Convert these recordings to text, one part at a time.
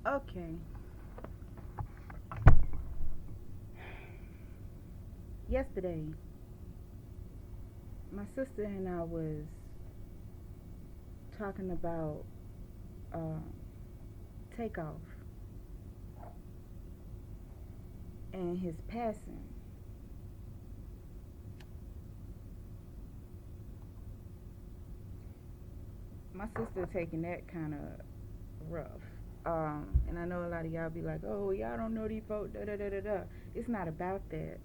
Okay. Yesterday, my sister and I was talking about uh, Takeoff and his passing. My sister taking that kind of rough. And I know a lot of y'all be like, oh, y'all don't know these folks, da da da da da. It's not about that.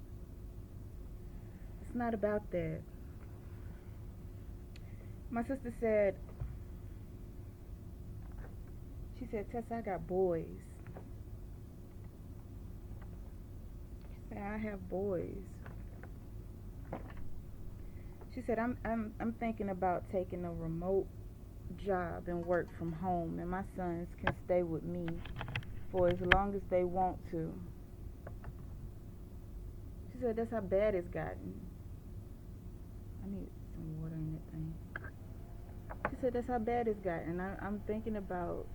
It's not about that. My sister said, she said, Tessa, I got boys. She said, I have boys. She said, I'm thinking about taking a remote job and work from home, and my sons can stay with me for as long as they want to. She said, that's how bad it's gotten. I need some water in that thing. She said, that's how bad it's gotten. I'm thinking about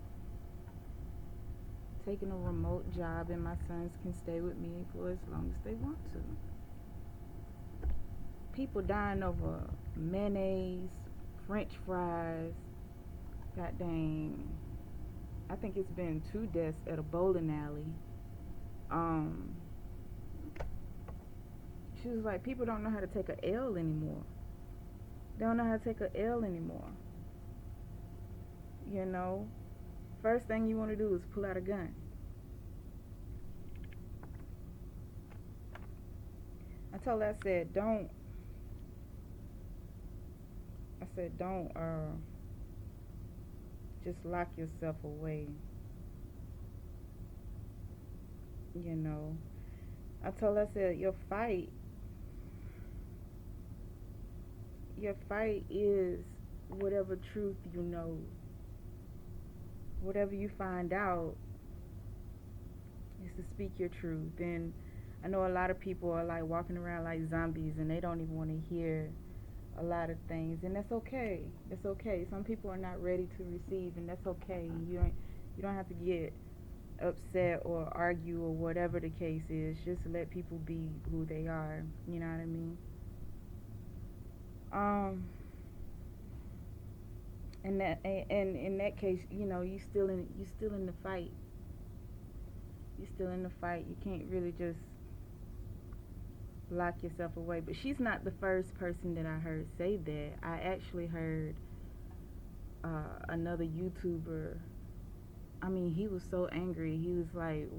taking a remote job, and my sons can stay with me for as long as they want to. People dying over mayonnaise, French fries, god dang. I think it's been 2 deaths at a bowling alley. She was like, people don't know how to take a L anymore. They don't know how to take a L anymore. You know, first thing you want to do is pull out a gun. I told her, I said, don't just lock yourself away. You know, I told her, I said, your fight is whatever truth you know. Whatever you find out is to speak your truth. And I know a lot of people are like walking around like zombies, and they don't even want to hear a lot of things, and that's okay. That's okay. Some people are not ready to receive, and that's okay. You don't have to get upset or argue or whatever the case is. Just let people be who they are. You know what I mean? And in that case, you know, you still in the fight. You're still in the fight. You can't really just lock yourself away. But she's not the first person that I heard say that. I actually heard another YouTuber. I mean, he was so angry. He was like,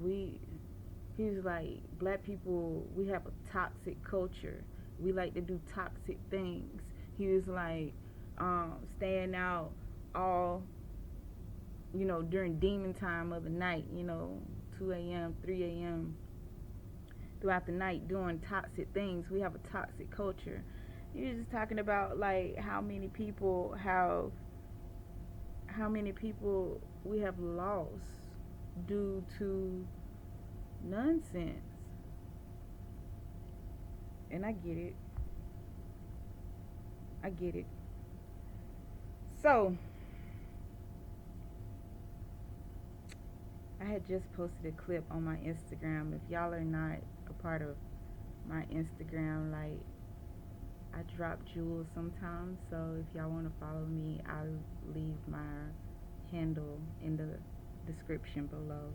black people, we have a toxic culture. We like to do toxic things. He was like, staying out all, you know, during demon time of the night, you know, 2 a.m., 3 a.m., throughout the night doing toxic things. We have a toxic culture. He was just talking about like how many people we have lost due to nonsense. And I get it. I get it. So, I had just posted a clip on my Instagram. If y'all are not a part of my Instagram, like, I drop jewels sometimes. So if y'all want to follow me, I'll leave my handle in the description below.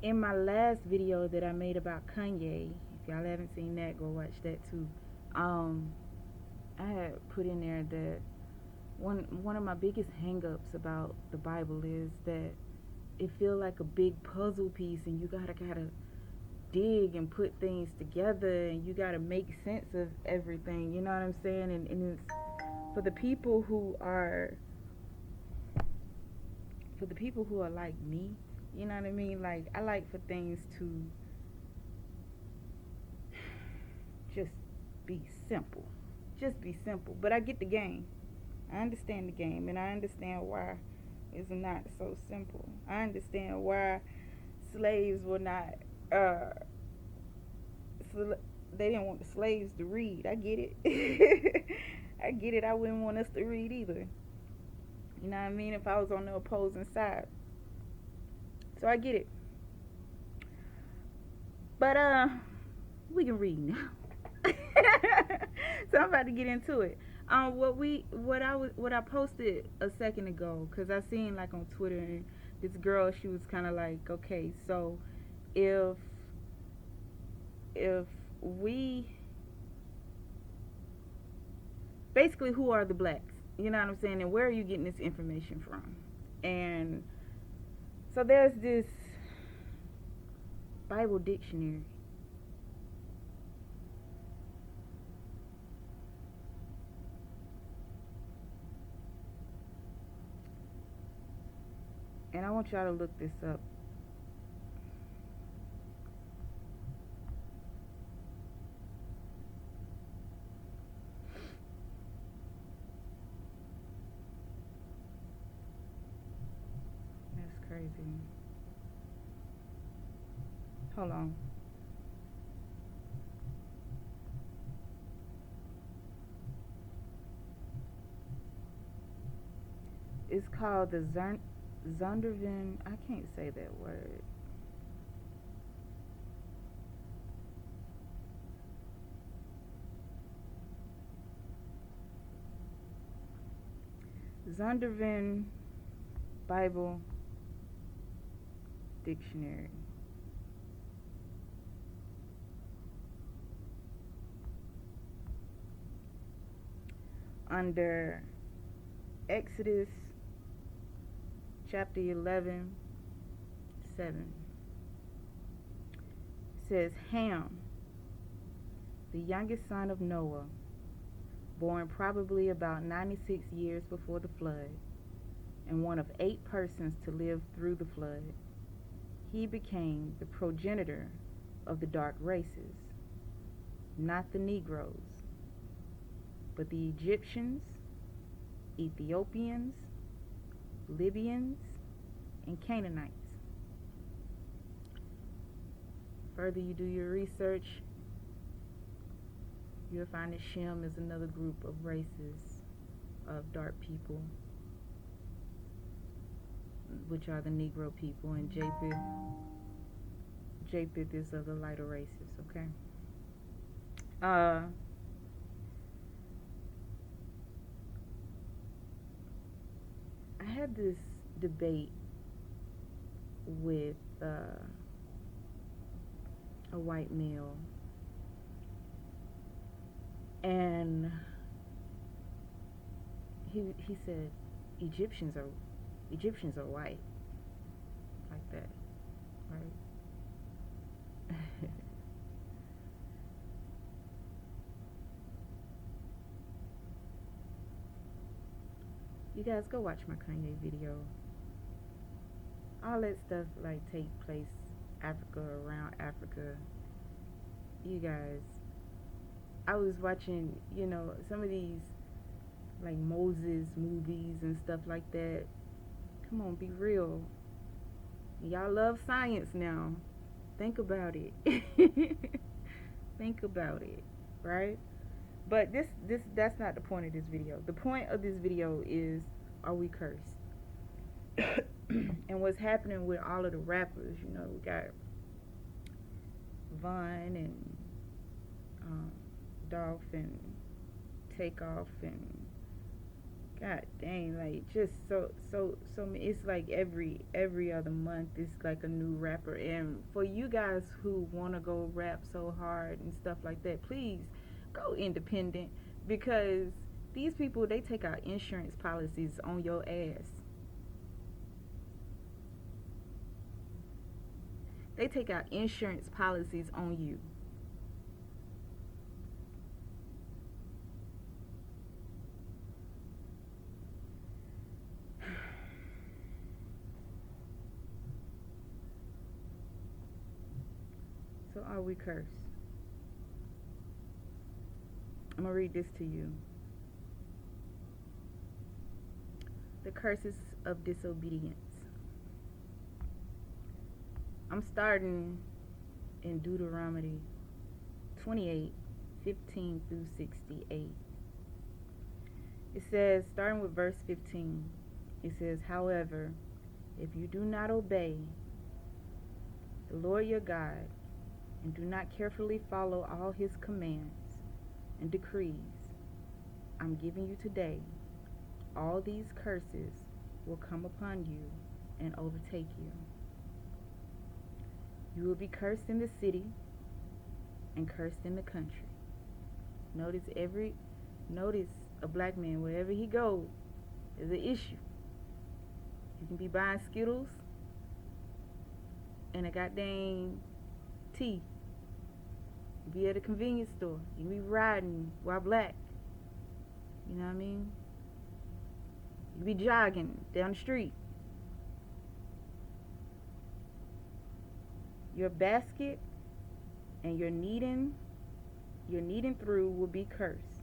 In my last video that I made about Kanye, if y'all haven't seen that, go watch that too. I had put in there that one of my biggest hang-ups about the Bible is that it feels like a big puzzle piece, and you gotta dig and put things together, and you gotta make sense of everything. You know what I'm saying? And it's for the people who are like me. You know what I mean? Like, I like for things to just be simple. Just be simple. But I get the game. I understand the game, and I understand why it's not so simple. I understand why slaves were not they didn't want the slaves to read. I get it. I get it. I wouldn't want us to read either. You know what I mean? If I was on the opposing side. So I get it. But we can read now. So I'm about to get into it. What I posted a second ago, cause I seen like on Twitter, and this girl, she was kind of like, okay, so if if we basically, who are the blacks? You know what I'm saying? And where are you getting this information from? And so there's this Bible dictionary. And I want y'all to look this up. That's crazy. Hold on. It's called the Zondervan. I can't say that word. Zondervan Bible Dictionary. Under Exodus chapter 11, 7, says Ham, the youngest son of Noah, born probably about 96 years before the flood, and one of 8 persons to live through the flood. He became the progenitor of the dark races, not the Negroes, but the Egyptians, Ethiopians, Libyans, and Canaanites. Further you do your research, you'll find that Shem is another group of races of dark people, which are the Negro people, and Japheth is of the lighter races, okay? I had this debate with a white male, and he said Egyptians are white, like that, right? You guys go watch my Kanye video. All that stuff like take place Africa, around Africa. You guys, I was watching, some of these like Moses movies and stuff like that. Come on, be real. Y'all love science now. Think about it. Think about it, right? But that's not the point of this video. The point of this video is, are we cursed? And what's happening with all of the rappers, we got Vaughn and Dolph and Takeoff, and god dang, like just so it's like every other month it's like a new rapper. And for you guys who want to go rap so hard and stuff like that, please go independent, because these people, they take out insurance policies on your ass. They take out insurance policies on you. So are we cursed? I'm going to read this to you. The curses of disobedience. I'm starting in Deuteronomy 28, 15 through 68. It says, starting with verse 15, It says, however, if you do not obey the Lord your God and do not carefully follow all his commands and decrees I'm giving you today, all these curses will come upon you and overtake you. You will be cursed in the city and cursed in the country. Notice a black man, wherever he goes, is an issue. You can be buying Skittles and a goddamn tea. You be at a convenience store. You be riding while black. You know what I mean? You be jogging down the street. Your basket and your kneading through will be cursed.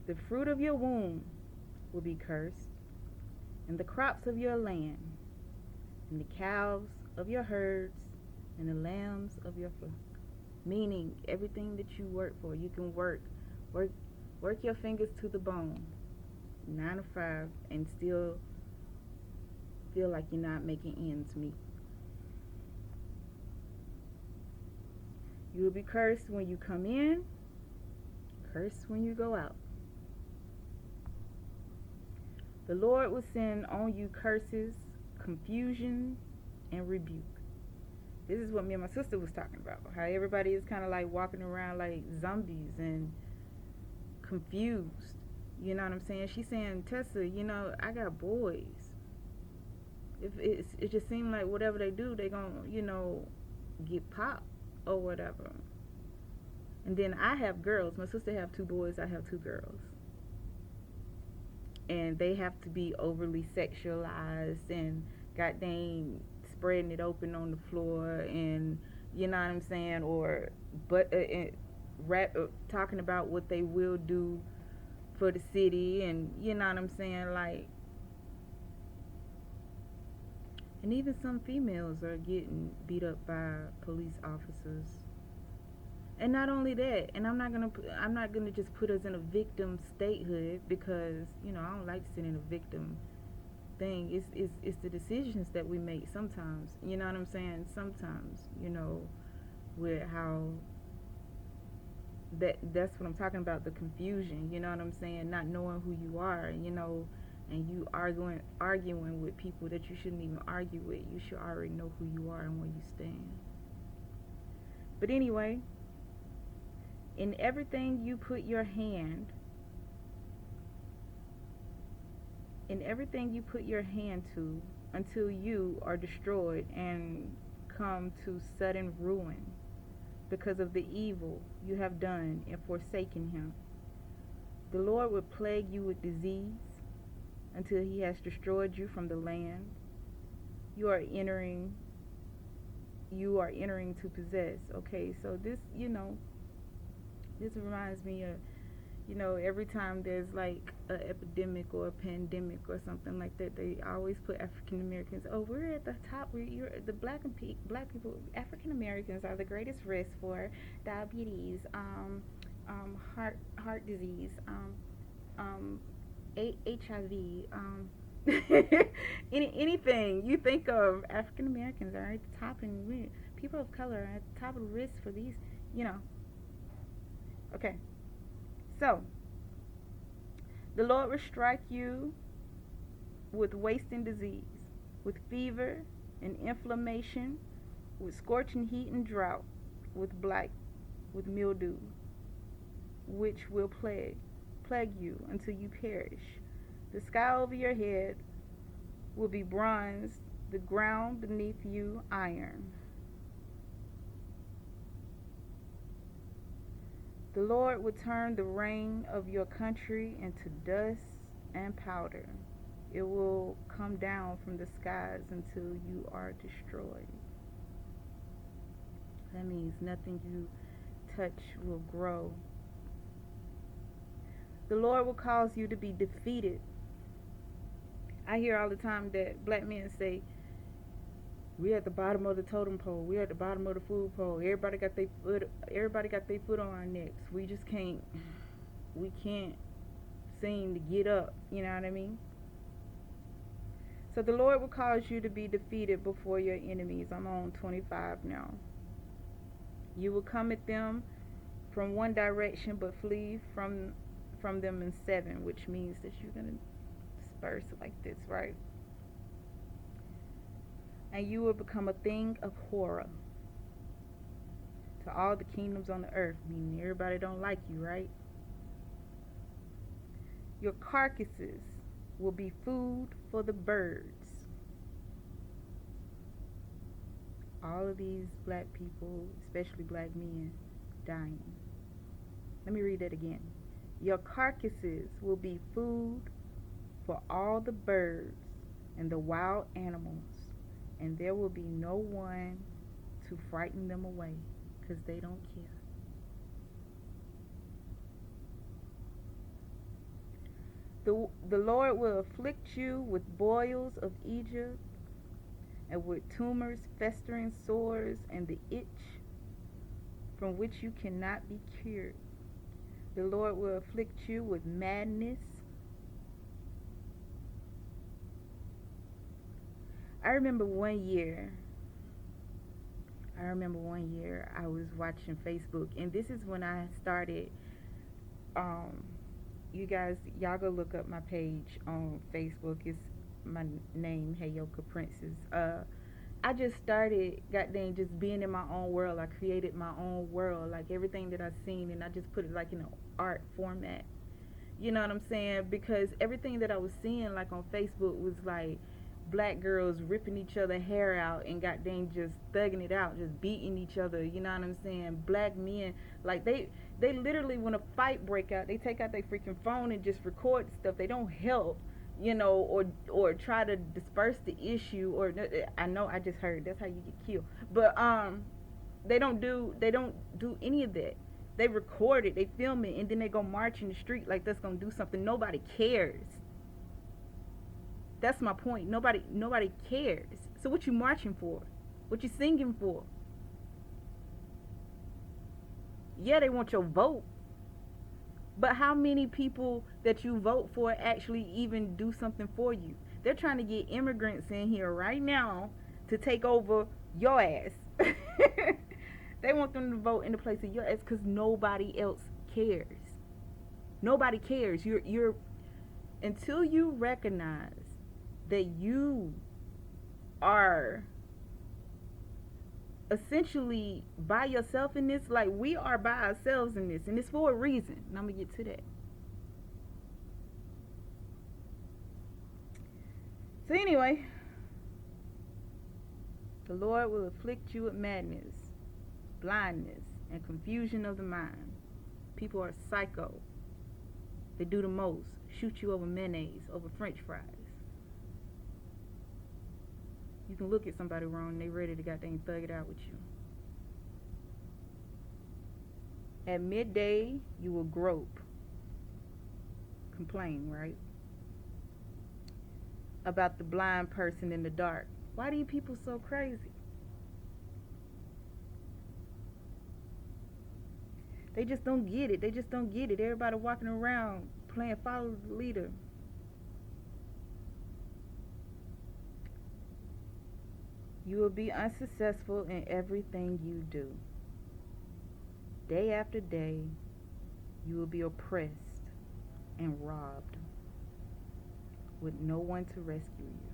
The fruit of your womb will be cursed, and the crops of your land, and the cows of your herds, and the lambs of your flock. Meaning everything that you work for, you can work your fingers to the bone, 9 to 5, and still feel like you're not making ends meet. You will be cursed when you come in, cursed when you go out. The Lord will send on you curses, confusion, and rebuke. This is what me and my sister was talking about. How everybody is kind of like walking around like zombies and confused. You know what I'm saying? She's saying, Tessa, I got boys. It just seems like whatever they do, they gonna, get popped or whatever. And then I have girls. My sister have 2 boys. I have 2 girls. And they have to be overly sexualized and goddamn spreading it open on the floor, and you know what I'm saying, or talking about what they will do for the city, and you know what I'm saying, like, and even some females are getting beat up by police officers. And not only that, and I'm not gonna just put us in a victim statehood, because I don't like to sit in a victim thing. It's the decisions that we make sometimes. You know what I'm saying? Sometimes, with how that's what I'm talking about, the confusion. You know what I'm saying? Not knowing who you are, and you arguing with people that you shouldn't even argue with. You should already know who you are and where you stand. But anyway, in everything you put your hand to, until you are destroyed and come to sudden ruin because of the evil you have done in forsaking him. The Lord will plague you with disease until he has destroyed you from the land you are entering to possess. Okay, so this reminds me of, every time there's like an epidemic or a pandemic or something like that, they always put African Americans. Oh, we're at the top. You're the black people. African Americans are the greatest risk for diabetes, heart disease, HIV, anything you think of. African Americans are at the top, and people of color are at the top of the risk for these. Okay. So, the Lord will strike you with wasting disease, with fever and inflammation, with scorching heat and drought, with blight, with mildew, which will plague you until you perish. The sky over your head will be bronze, the ground beneath you iron. The Lord will turn the rain of your country into dust and powder. It will come down from the skies until you are destroyed. That means nothing you touch will grow. The Lord will cause you to be defeated. I hear all the time that black men say, we're at the bottom of the totem pole. We're at the bottom of the food pole. Everybody got their foot on our necks. We can't seem to get up. You know what I mean? So the Lord will cause you to be defeated before your enemies. I'm on 25 now. You will come at them from one direction, but flee from them in 7, which means that you're gonna disperse like this, right? And you will become a thing of horror to all the kingdoms on the earth, meaning everybody don't like you, right? Your carcasses will be food for the birds. All of these black people, especially black men, dying. Let me read that again. Your carcasses will be food for all the birds and the wild animals, and there will be no one to frighten them away because they don't care. The Lord will afflict you with boils of Egypt and with tumors, festering sores, and the itch from which you cannot be cured. The Lord will afflict you with madness. I remember one year I was watching Facebook, and this is when I started, y'all go look up my page on Facebook. It's my name, Heyoka Princess. I just started, goddamn, just being in my own world. I created my own world, like everything that I've seen, and I just put it like in an art format. You know what I'm saying? Because everything that I was seeing, like on Facebook, was like black girls ripping each other hair out and goddamn just thugging it out, just beating each other. You know what I'm saying? Black men, like they literally, when a fight break out, they take out their freaking phone and just record stuff. They don't help, you know, or try to disperse the issue. Or I know I just heard that's how you get killed, but they don't do any of that. They record it, they film it, and then they go march in the street like that's gonna do something. Nobody cares. That's my point. Nobody cares. So what you marching for? What you singing for? Yeah, they want your vote. But how many people that you vote for actually even do something for you? They're trying to get immigrants in here right now to take over your ass. They want them to vote in the place of your ass because nobody else cares. Nobody cares. You're until you recognize that you are essentially by yourself in this. Like, we are by ourselves in this, and it's for a reason, and I'm gonna get to that. So anyway, the Lord will afflict you with madness, blindness, and confusion of the mind. People are psycho. They do the most. Shoot you over mayonnaise, over french fries. You can look at somebody wrong and they ready to goddamn thug it out with you. At midday, you will grope. Complain, right? About the blind person in the dark. Why are you people so crazy? They just don't get it. They just don't get it. Everybody walking around playing follow the leader. You will be unsuccessful in everything you do. Day after day, you will be oppressed and robbed with no one to rescue you.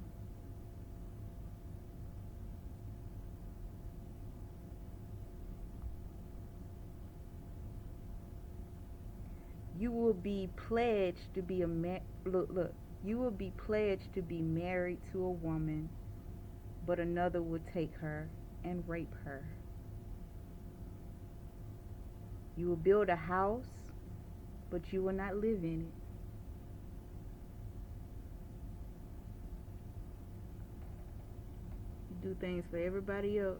You will be pledged to be you will be pledged to be married to a woman, but another will take her and rape her. You will build a house, but you will not live in it. You do things for everybody else.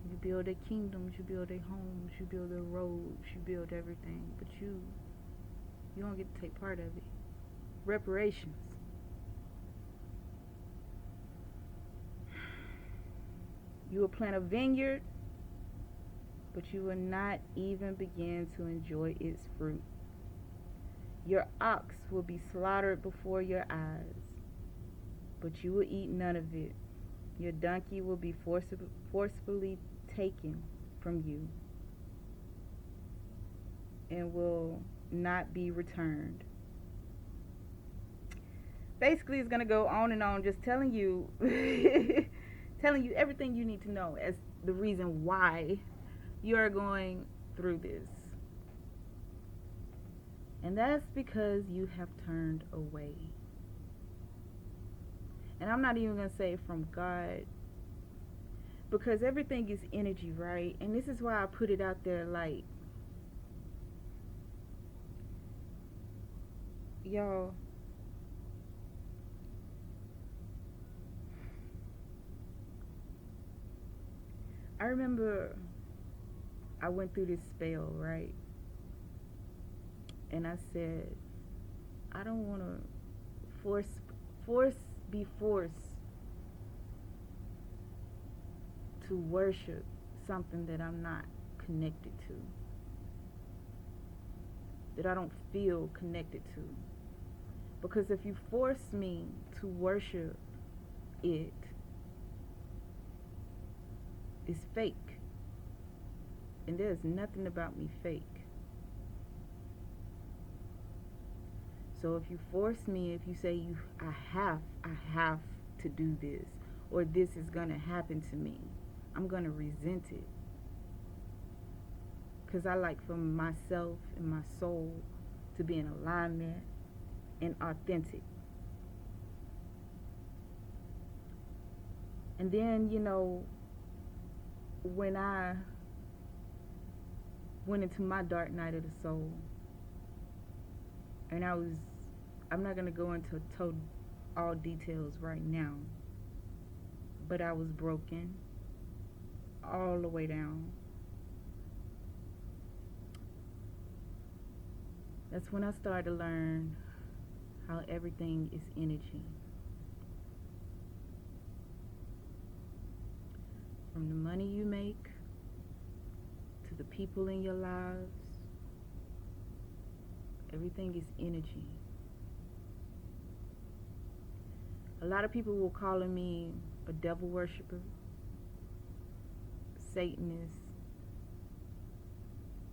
You build their kingdoms, you build their homes, you build their roads, you build everything, but you don't get to take part of it. Reparations. You will plant a vineyard, but you will not even begin to enjoy its fruit. Your ox will be slaughtered before your eyes, but you will eat none of it. Your donkey will be forcefully taken from you and will not be returned. Basically, it's going to go on and on, just telling you telling you everything you need to know as the reason why you are going through this. And that's because you have turned away. And I'm not even going to say from God, because everything is energy, right? And this is why I put it out there like, y'all, I remember I went through this spell, right? And I said, I don't want to be forced to worship something that I'm not connected to, that I don't feel connected to. Because if you force me to worship it, it's fake. And there's nothing about me fake. So if you force me, if you say I have to do this, or this is gonna happen to me, I'm gonna resent it. Because I like for myself and my soul to be in alignment and authentic. And then, when I went into my dark night of the soul, and I'm not going to go into all details right now, but I was broken all the way down. That's when I started to learn how everything is energy. From the money you make, to the people in your lives, everything is energy. A lot of people will call me a devil worshiper, Satanist.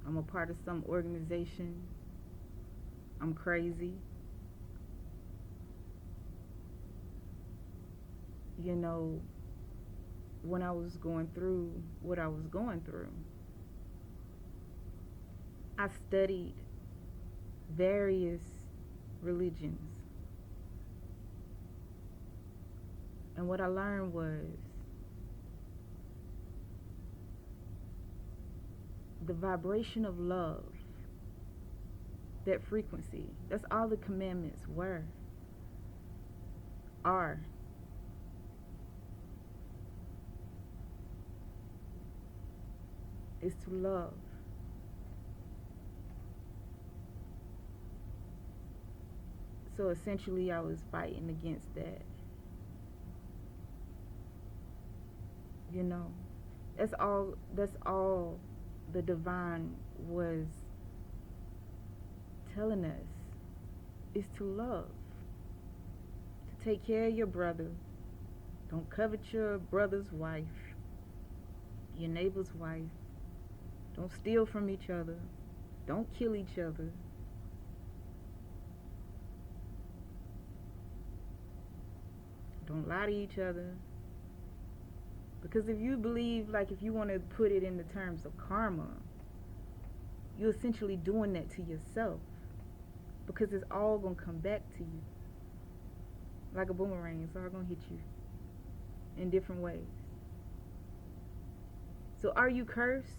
I'm a part of some organization. I'm crazy. When I was going through what I was going through, I studied various religions. And what I learned was the vibration of love, that frequency, that's all the commandments are. Is to love. So essentially I was fighting against that. That's all the divine was telling us, is to love. To take care of your brother. Don't covet your brother's wife, your neighbor's wife. Don't steal from each other. Don't kill each other. Don't lie to each other. Because if you believe, if you want to put it in the terms of karma, you're essentially doing that to yourself. Because it's all going to come back to you. Like a boomerang, it's all going to hit you in different ways. So are you cursed?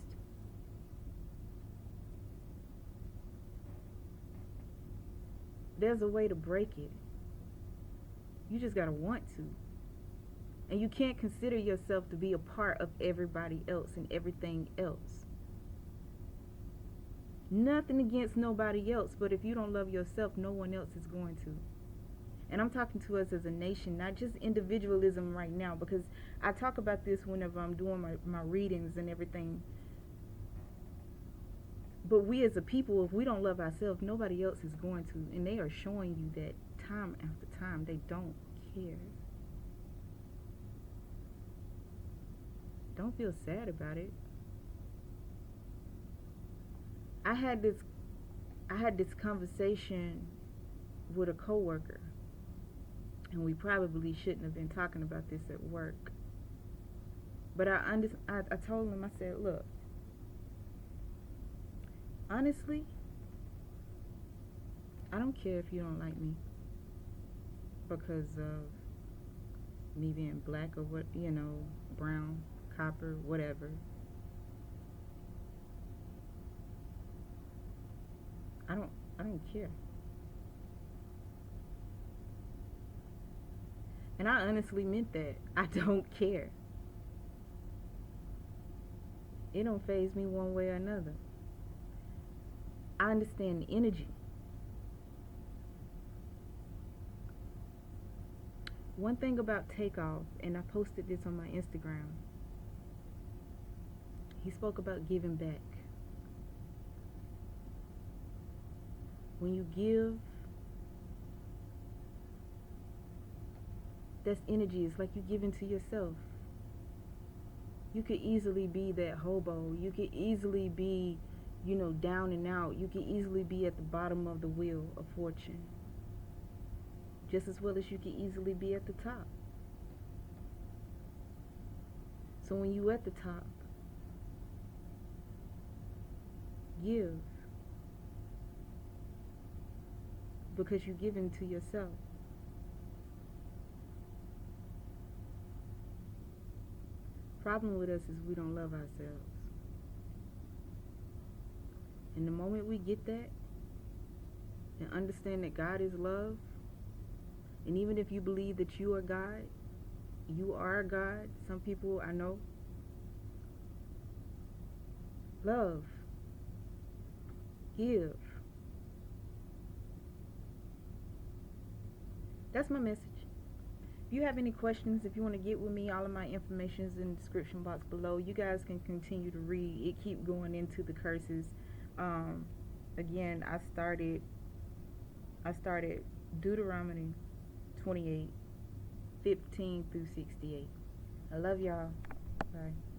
There's a way to break it. You just gotta want to. And you can't consider yourself to be a part of everybody else and everything else. Nothing against nobody else, but if you don't love yourself, no one else is going to. And I'm talking to us as a nation, not just individualism right now, because I talk about this whenever I'm doing my readings and everything. But we as a people, if we don't love ourselves, nobody else is going to. And they are showing you that time after time. They don't care. Don't feel sad about it. I had this conversation with a coworker, and we probably shouldn't have been talking about this at work. But I told him, I said, look, honestly, I don't care if you don't like me because of me being black or what, brown, copper, whatever. I don't care. And I honestly meant that. I don't care. It don't faze me one way or another. I understand the energy. One thing about Takeoff, and I posted this on my Instagram, he spoke about giving back. When you give, that's energy. It's like you giving to yourself. You could easily be that hobo. You could easily be, down and out. You could easily be at the bottom of the wheel of fortune. Just as well as you could easily be at the top. So when you at the top, give. Because you're giving to yourself. Problem with us is we don't love ourselves. And the moment we get that and understand that God is love, and even if you believe that you are God, you are God. Some people I know. Love. Give. That's my message. If you have any questions, if you want to get with me, all of my information is in the description box below. You guys can continue to read. It keep going into the curses. Again, I started Deuteronomy 28, 15 through 68. I love y'all. Bye.